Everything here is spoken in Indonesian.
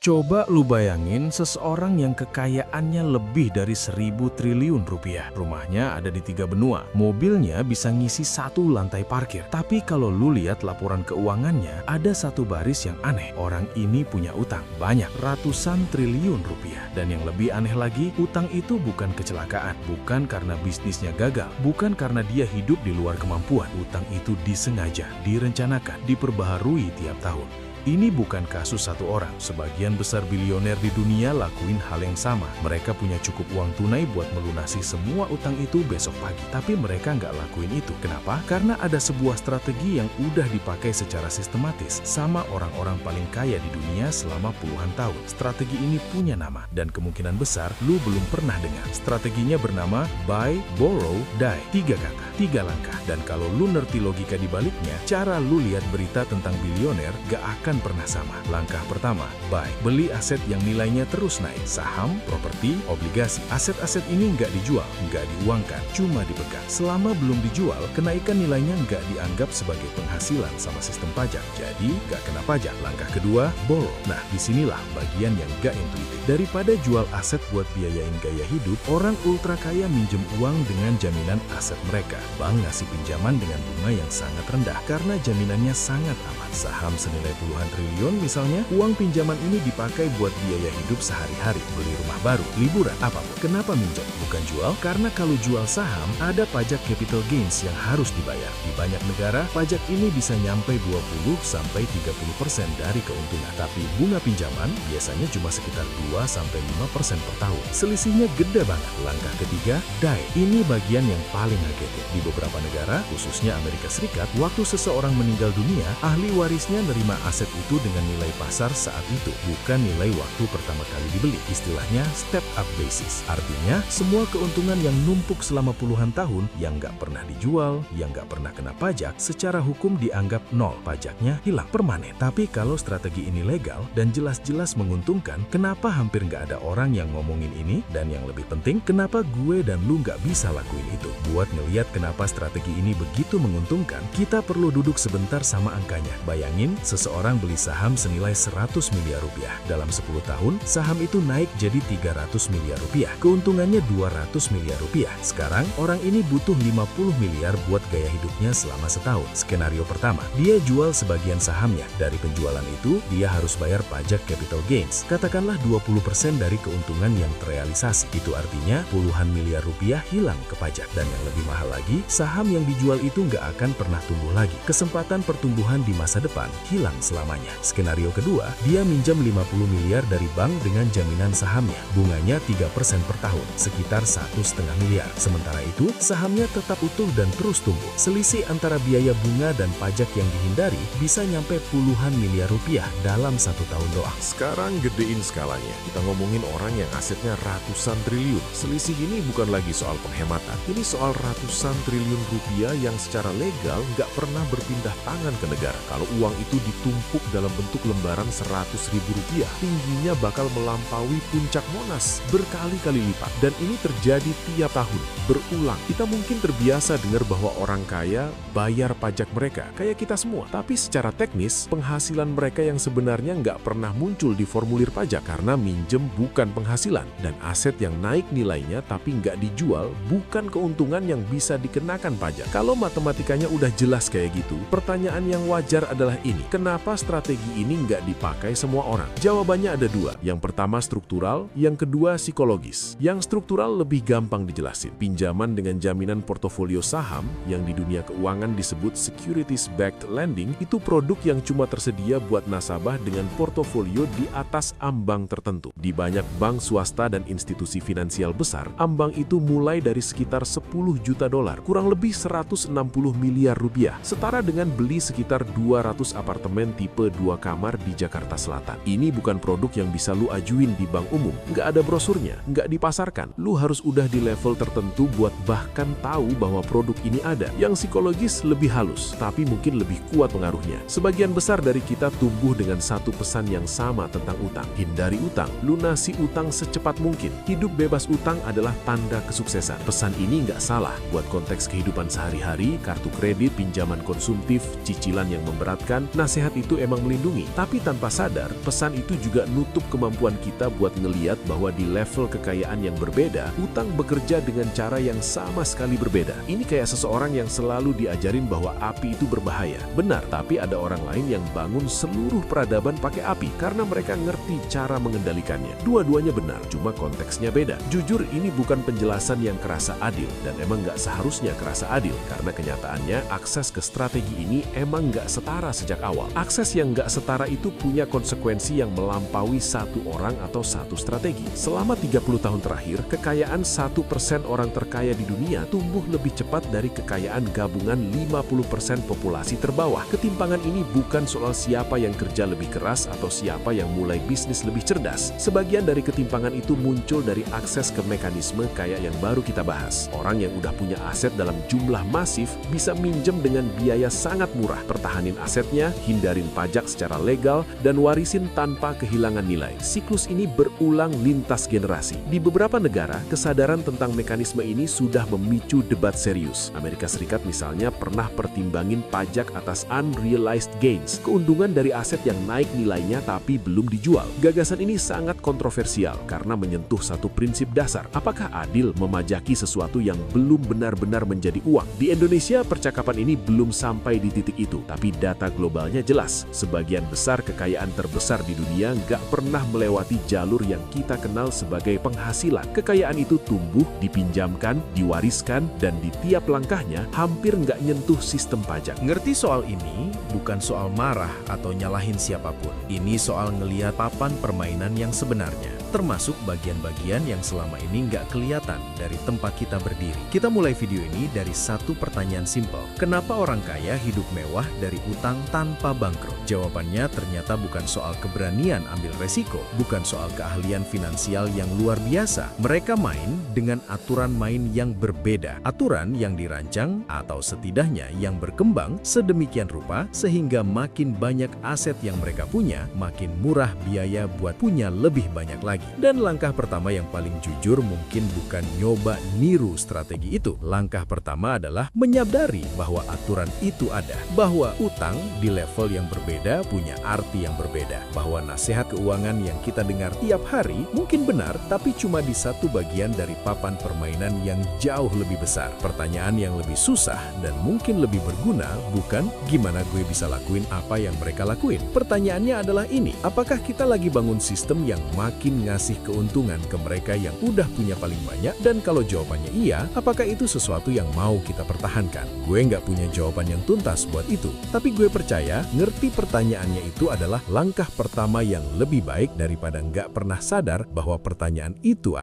Coba lu bayangin seseorang yang kekayaannya lebih dari 1.000 triliun rupiah. Rumahnya ada di 3 benua. Mobilnya bisa ngisi 1 lantai parkir. Tapi kalau lu lihat laporan keuangannya, ada satu baris yang aneh. Orang ini punya utang banyak, ratusan triliun rupiah. Dan yang lebih aneh lagi, utang itu bukan kecelakaan. Bukan karena bisnisnya gagal. Bukan karena dia hidup di luar kemampuan. Utang itu disengaja, direncanakan, diperbaharui tiap tahun. Ini bukan kasus satu orang. Sebagian besar bilioner di dunia lakuin hal yang sama. Mereka punya cukup uang tunai buat melunasi semua utang itu besok pagi. Tapi mereka nggak lakuin itu. Kenapa? Karena ada sebuah strategi yang udah dipakai secara sistematis sama orang-orang paling kaya di dunia selama puluhan tahun. Strategi ini punya nama dan kemungkinan besar lu belum pernah dengar. Strateginya bernama Buy, Borrow, Die. 3 kata, 3 langkah. Dan kalau lu ngerti logika di baliknya, cara lu lihat berita tentang bilioner gak akan pernah sama. Langkah pertama, buy. Beli aset yang nilainya terus naik. Saham, properti, obligasi. Aset-aset ini nggak dijual, nggak diuangkan, cuma dipegang. Selama belum dijual, kenaikan nilainya nggak dianggap sebagai penghasilan sama sistem pajak. Jadi, nggak kena pajak. Langkah kedua, borrow. Nah, disinilah bagian yang nggak intuitif. Daripada jual aset buat biayain gaya hidup, orang ultra kaya minjem uang dengan jaminan aset mereka. Bank ngasih pinjaman dengan bunga yang sangat rendah karena jaminannya sangat aman. Saham senilai puluhan triliun misalnya, uang pinjaman ini dipakai buat biaya hidup sehari-hari, beli rumah baru, liburan, apapun. Kenapa minjem? Bukan jual? Karena kalau jual saham, ada pajak capital gains yang harus dibayar. Di banyak negara, pajak ini bisa nyampe 20-30% dari keuntungan. Tapi bunga pinjaman biasanya cuma sekitar 2-5% per tahun. Selisihnya gede banget. Langkah ketiga, die. Ini bagian yang paling ngagetin. Di beberapa negara, khususnya Amerika Serikat, waktu seseorang meninggal dunia, ahli warisnya nerima aset itu dengan nilai pasar saat itu, bukan nilai waktu pertama kali dibeli. Istilahnya step up basis. Artinya, semua keuntungan yang numpuk selama puluhan tahun, yang nggak pernah dijual, yang nggak pernah kena pajak, secara hukum dianggap nol. Pajaknya hilang permanen. Tapi kalau strategi ini legal dan jelas-jelas menguntungkan, kenapa hampir nggak ada orang yang ngomongin ini? Dan yang lebih penting, kenapa gue dan lu nggak bisa lakuin itu? Buat ngeliat kenapa strategi ini begitu menguntungkan, kita perlu duduk sebentar sama angkanya. Bayangin, seseorang beli saham senilai 100 miliar rupiah. Dalam 10 tahun, saham itu naik jadi 300 miliar rupiah. Keuntungannya 200 miliar rupiah. Sekarang, orang ini butuh 50 miliar buat gaya hidupnya selama setahun. Skenario pertama, dia jual sebagian sahamnya. Dari penjualan itu, dia harus bayar pajak capital gains. Katakanlah 20% dari keuntungan yang terrealisasi. Itu artinya puluhan miliar rupiah hilang ke pajak. Dan yang lebih mahal lagi, saham yang dijual itu nggak akan pernah tumbuh lagi. Kesempatan pertumbuhan di masa depan hilang selamanya. Skenario kedua, dia minjam 50 miliar dari bank dengan jaminan sahamnya. Bunganya 3% per tahun, sekitar 1,5 miliar. Sementara itu, sahamnya tetap utuh dan terus tumbuh. Selisih antara biaya bunga dan pajak yang dihindari bisa nyampe puluhan miliar rupiah dalam 1 tahun doang. Sekarang gedein skalanya. Kita ngomongin orang yang asetnya ratusan triliun. Selisih ini bukan lagi soal penghematan. Ini soal ratusan triliun rupiah yang secara legal nggak pernah berpindah tangan ke negara. Kalau uang itu ditumpuk dalam bentuk lembaran 100.000 rupiah, tingginya bakal melampaui puncak Monas berkali-kali lipat. Dan ini terjadi tiap tahun, berulang. Kita mungkin terbiasa dengar bahwa orang kaya bayar pajak mereka, kayak kita semua. Tapi secara teknis, penghasilan mereka yang sebenarnya nggak pernah muncul di formulir pajak karena minjem bukan penghasilan. Dan aset yang naik nilainya tapi nggak dijual bukan keuntungan yang bisa dikenakan pajak. Kalau matematikanya udah jelas kayak gitu, pertanyaan yang wajar adalah ini. Kenapa strategi ini nggak dipakai semua orang? Jawabannya ada 2. Yang pertama struktural, yang kedua psikologis. Yang struktural lebih gampang dijelasin. Pinjaman dengan jaminan portofolio saham yang di dunia keuangan disebut securities-backed lending itu produk yang cuma tersedia buat nasabah dengan portofolio di atas ambang tertentu. Di banyak bank swasta dan institusi finansial besar, ambang itu mulai dari sekitar 10 juta dolar, kurang lebih 160 miliar rupiah, setara dengan beli sekitar 200 apartemen tipe 2 kamar di Jakarta Selatan. Ini bukan produk yang bisa lu ajuin di bank umum. Nggak ada brosurnya, nggak dipasarkan. Lu harus udah di level tertentu buat bahkan tahu bahwa produk ini ada. Yang psikologis lebih halus, tapi mungkin lebih kuat pengaruhnya. Sebagian besar dari kita tumbuh dengan satu pesan yang sama tentang utang. Hindari utang, lunasi utang secepat mungkin. Hidup bebas utang adalah tanda kesuksesan. Pesan ini nggak salah buat konteks kehidupan sehari-hari, kartu kredit, pinjaman konsumtif, cicilan yang memberatkan. Nasihat itu emang melindungi. Tapi tanpa sadar, pesan itu juga nutup kemampuan kita buat ngeliat bahwa di level kekayaan yang berbeda, utang bekerja dengan cara yang sama sekali berbeda. Ini kayak seseorang yang selalu diajarin bahwa api itu berbahaya. Benar, tapi ada orang lain yang bangun seluruh peradaban pakai api karena mereka ngerti cara mengendalikannya. Dua-duanya benar, cuma konteksnya beda. Jujur, ini bukan penjelasan yang kerasa adil, dan emang nggak seharusnya kerasa adil, karena kenyataannya akses ke strategi ini emang nggak setara sejak awal. Akses yang nggak setara itu punya konsekuensi yang melampaui satu orang atau satu strategi. Selama 30 tahun terakhir, kekayaan 1% orang terkaya di dunia tumbuh lebih cepat dari kekayaan gabungan 50% populasi terbawah. Ketimpangan ini bukan soal siapa yang kerja lebih keras atau siapa yang mulai bisnis lebih cerdas. Sebagian dari ketimpangan itu muncul dari akses ke mekanisme kayak yang baru kita bahas. Orang yang udah punya aset dalam jumlah masif bisa minjem dengan biaya sangat murah, pertahanin asetnya, hindarin pajak secara legal, dan warisin tanpa kehilangan nilai. Siklus ini berulang lintas generasi. Di beberapa negara, kesadaran tentang mekanisme ini sudah memicu debat serius. Amerika Serikat misalnya pernah pertimbangin pajak atas unrealized gains, keuntungan dari aset yang naik nilainya tapi belum dijual. Gagasan ini sangat kontroversial karena menyentuh satu prinsip dasar. Apakah adil memajaki sesuatu yang belum benar-benar menjadi uang? Di Indonesia, percakapan ini belum sampai di titik itu, tapi data globalnya jelas. Sebagian besar kekayaan terbesar di dunia nggak pernah melewati jalur yang kita kenal sebagai penghasilan. Kekayaan itu tumbuh, dipinjamkan, diwariskan, dan di tiap langkahnya hampir nggak nyentuh sistem pajak. Ngerti soal ini bukan soal marah atau nyalahin siapapun. Ini soal ngeliat papan permainan yang sebenarnya, termasuk bagian-bagian yang selama ini nggak kelihatan dari tempat kita berdiri. Kita mulai video ini dari satu pertanyaan simpel. Kenapa orang kaya hidup mewah dari utang tanpa bangkrut? Jawabannya ternyata bukan soal keberanian ambil resiko, bukan soal keahlian finansial yang luar biasa. Mereka main dengan aturan main yang berbeda. Aturan yang dirancang atau setidaknya yang berkembang sedemikian rupa sehingga makin banyak aset yang mereka punya, makin murah biaya buat punya lebih banyak lagi. Dan langkah pertama yang paling jujur mungkin bukan nyoba niru strategi itu. Langkah pertama adalah menyadari bahwa aturan itu ada, bahwa utang di level yang berbeda punya arti yang berbeda, bahwa nasihat keuangan yang kita dengar tiap hari mungkin benar, tapi cuma di satu bagian dari papan permainan yang jauh lebih besar. Pertanyaan yang lebih susah dan mungkin lebih berguna bukan gimana gue bisa lakuin apa yang mereka lakuin. Pertanyaannya adalah ini, apakah kita lagi bangun sistem yang makin ngasih keuntungan ke mereka yang udah punya paling banyak? Dan kalau jawabannya iya, apakah itu sesuatu yang mau kita pertahankan? Gue nggak punya jawaban yang tuntas buat itu, tapi gue percaya ngerti pertanyaannya itu adalah langkah pertama yang lebih baik daripada nggak pernah sadar bahwa pertanyaan itu